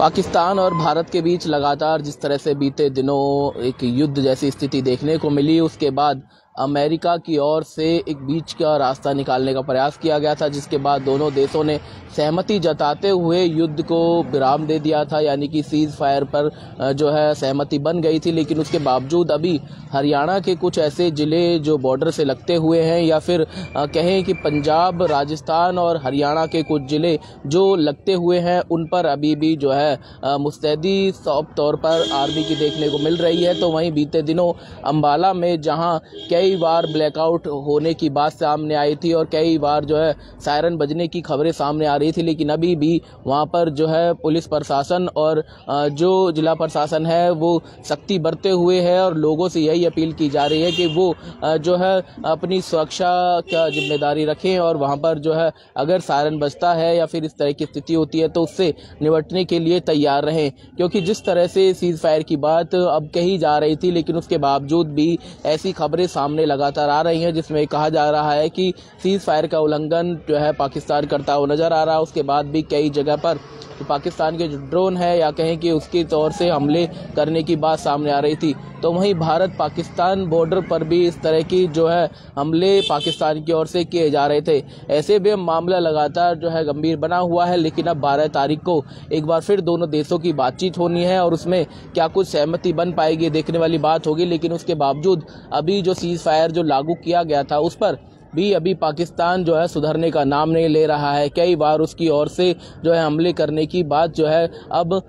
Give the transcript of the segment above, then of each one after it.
पाकिस्तान और भारत के बीच लगातार जिस तरह से बीते दिनों एक युद्ध जैसी स्थिति देखने को मिली, उसके बाद अमेरिका की ओर से एक बीच का रास्ता निकालने का प्रयास किया गया था, जिसके बाद दोनों देशों ने सहमति जताते हुए युद्ध को विराम दे दिया था, यानी कि सीज फायर पर जो है सहमति बन गई थी। लेकिन उसके बावजूद अभी हरियाणा के कुछ ऐसे ज़िले जो बॉर्डर से लगते हुए हैं, या फिर कहें कि पंजाब, राजस्थान और हरियाणा के कुछ ज़िले जो लगते हुए हैं, उन पर अभी भी जो है मुस्तैदी सॉफ्ट तौर पर आर्मी की देखने को मिल रही है। तो वहीं बीते दिनों अम्बाला में जहां कई बार ब्लैकआउट होने की बात सामने आई थी और कई बार जो है सायरन बजने की खबरें सामने आ रही थी, लेकिन अभी भी वहां पर जो है पुलिस प्रशासन और जो जिला प्रशासन है वो सख्ती बरते हुए है और लोगों से यही अपील की जा रही है कि वो जो है अपनी सुरक्षा का जिम्मेदारी रखें और वहां पर जो है अगर सायरन बजता है या फिर इस तरह की स्थिति होती है तो उससे निपटने के लिए तैयार रहें। क्योंकि जिस तरह से सीज फायर की बात अब कही जा रही थी, लेकिन उसके बावजूद भी ऐसी खबरें सामने लगातार आ रही हैं जिसमें कहा जा रहा है कि सीज फायर का उल्लंघन जो है पाकिस्तान करता हुआ नजर आ रहा है। उसके बाद भी कई जगह पर तो पाकिस्तान के जो ड्रोन है या कहें कि उसके तौर से हमले करने की बात सामने आ रही थी। तो वहीं भारत पाकिस्तान बॉर्डर पर भी इस तरह की जो है हमले पाकिस्तान की ओर से किए जा रहे थे। ऐसे भी मामला लगातार जो है गंभीर बना हुआ है। लेकिन अब 12 तारीख को एक बार फिर दोनों देशों की बातचीत होनी है और उसमें क्या कुछ सहमति बन पाएगी, देखने वाली बात होगी। लेकिन उसके बावजूद अभी जो सीज फायर जो लागू किया गया था उस पर भी अभी पाकिस्तान जो है सुधरने का नाम नहीं ले रहा है। कई बार उसकी ओर से जो है हमले करने की बात जो है अब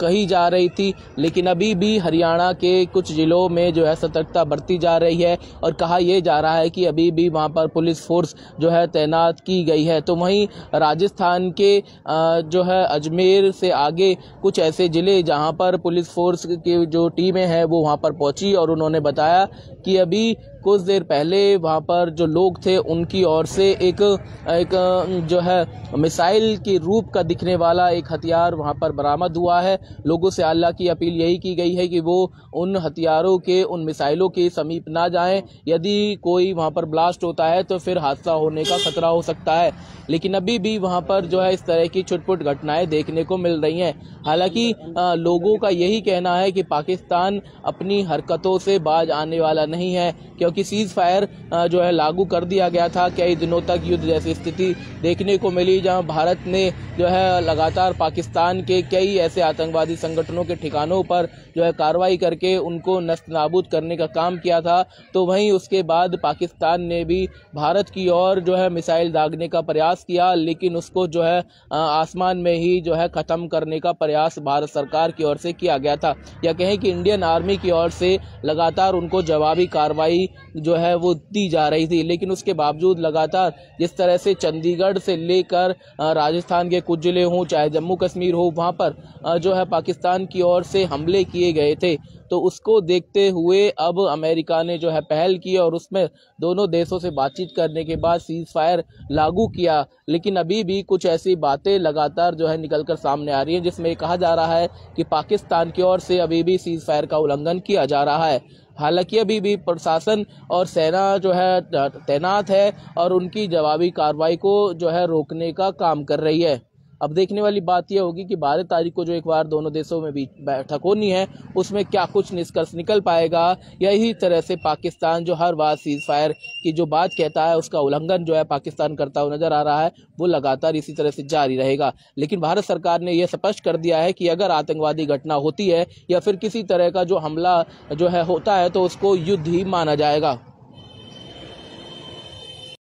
कही जा रही थी, लेकिन अभी भी हरियाणा के कुछ ज़िलों में जो है सतर्कता बरती जा रही है और कहा यह जा रहा है कि अभी भी वहां पर पुलिस फोर्स जो है तैनात की गई है। तो वहीं राजस्थान के जो है अजमेर से आगे कुछ ऐसे ज़िले जहां पर पुलिस फोर्स की जो टीमें हैं वो वहां पर पहुंची और उन्होंने बताया कि अभी कुछ देर पहले वहां पर जो लोग थे उनकी ओर से एक जो है मिसाइल के रूप का दिखने वाला एक हथियार वहां पर बरामद हुआ है। लोगों से अल्लाह की अपील यही की गई है कि वो उन हथियारों के, उन मिसाइलों के समीप ना जाएं। यदि कोई वहां पर ब्लास्ट होता है तो फिर हादसा होने का खतरा हो सकता है। लेकिन अभी भी वहां पर जो है इस तरह की छुटपुट घटनाएं देखने को मिल रही हैं। हालांकि लोगों का यही कहना है कि पाकिस्तान अपनी हरकतों से बाज आने वाला नहीं है, क्योंकि सीज फायर जो है लागू कर दिया गया था। कई दिनों तक युद्ध जैसी स्थिति देखने को मिली, जहां भारत ने जो है लगातार पाकिस्तान के कई ऐसे आतंकवादी संगठनों के ठिकानों पर जो है कार्रवाई करके उनको नस्तनाबूद करने का काम किया था। तो वहीं उसके बाद पाकिस्तान ने भी भारत की ओर जो है मिसाइल दागने का प्रयास किया, लेकिन उसको जो है आसमान में ही जो है ख़त्म करने का प्रयास भारत सरकार की ओर से किया गया था, या कहें कि इंडियन आर्मी की ओर से लगातार उनको जवाबी कार्रवाई जो है वो दी जा रही थी। लेकिन उसके बावजूद लगातार जिस तरह से चंडीगढ़ से लेकर राजस्थान के कुछ जिले हों, चाहे जम्मू कश्मीर हो, वहां पर जो है पाकिस्तान की ओर से हमले किए गए थे। तो उसको देखते हुए अब अमेरिका ने जो है पहल की और उसमें दोनों देशों से बातचीत करने के बाद सीज फायर लागू किया। लेकिन अभी भी कुछ ऐसी बातें लगातार जो है निकलकर सामने आ रही हैं जिसमें कहा जा रहा है कि पाकिस्तान की ओर से अभी भी सीज फायर का उल्लंघन किया जा रहा है। हालांकि अभी भी प्रशासन और सेना जो है तैनात है और उनकी जवाबी कार्रवाई को जो है रोकने का काम कर रही है। अब देखने वाली बात यह होगी कि 12 तारीख को जो एक बार दोनों देशों में भी बैठक होनी है, उसमें क्या कुछ निष्कर्ष निकल पाएगा। यही तरह से पाकिस्तान जो हर बार सीज फायर की जो बात कहता है उसका उल्लंघन जो है पाकिस्तान करता हुआ नजर आ रहा है, वो लगातार इसी तरह से जारी रहेगा। लेकिन भारत सरकार ने यह स्पष्ट कर दिया है कि अगर आतंकवादी घटना होती है या फिर किसी तरह का जो हमला जो है होता है तो उसको युद्ध ही माना जाएगा।